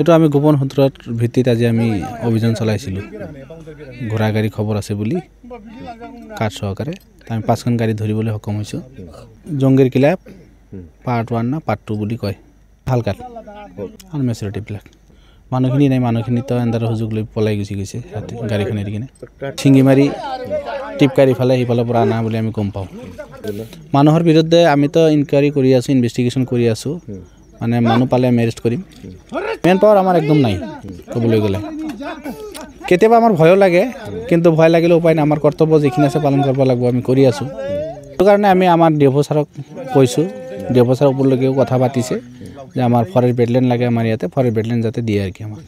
এইটো আমি গোপন সূত্ৰৰ ভিত্তিত আজি আমি অভিযান চলাইছিলোঁ ঘোঁৰা গাড়ী খবৰ আছে বুলি কাৰ্ড সহকাৰে আমি 5খন গাড়ী ধৰিবলৈ সক্ষম হৈছোঁ জংগীৰ কিলা পাৰ্ট 1 না পাৰ্ট 2 বুলি কয় হালকাত আনমেচৰিটিবিলাক মানুহখিনি নাই মানুহখিনিতো এণ্ডাৰৰ সুযোগ লৈ পলাই গুচি গৈছে ৰাতি গাড়ীখন এৰি কিনে চিঙিমাৰি টিপকাৰি ফালে সিফালৰ পৰা আনা বুলি আমি গম পাওঁ মানুহৰ বিৰুদ্ধে আমিতো ইনকুৱাৰী কৰি আছোঁ ইনভেষ্টিগেশ্যন কৰি আছোঁ মানে মানুহ পালে আমি এৰেষ্ট কৰিম মেন পাৱাৰ আমাৰ একদম নাই ক'বলৈ গ'লে কেতিয়াবা আমাৰ ভয়ো লাগে কিন্তু ভয় লাগিলে উপায় নাই আমাৰ কৰ্তব্য যিখিনি আছে পালন কৰিব লাগিব আমি কৰি আছোঁ সেইটো কাৰণে আমি আমাৰ ডিএফঅ ছাৰক কৈছোঁ ডিএফঅ ছাৰৰ ওপৰলৈকেও কথা পাতিছে যে আমাৰ ফৰেষ্ট বেটেলিয়ন লাগে আমাৰ ইয়াতে ফৰেষ্ট বেটেলিয়ন যাতে দিয়ে আৰু কি আমাৰ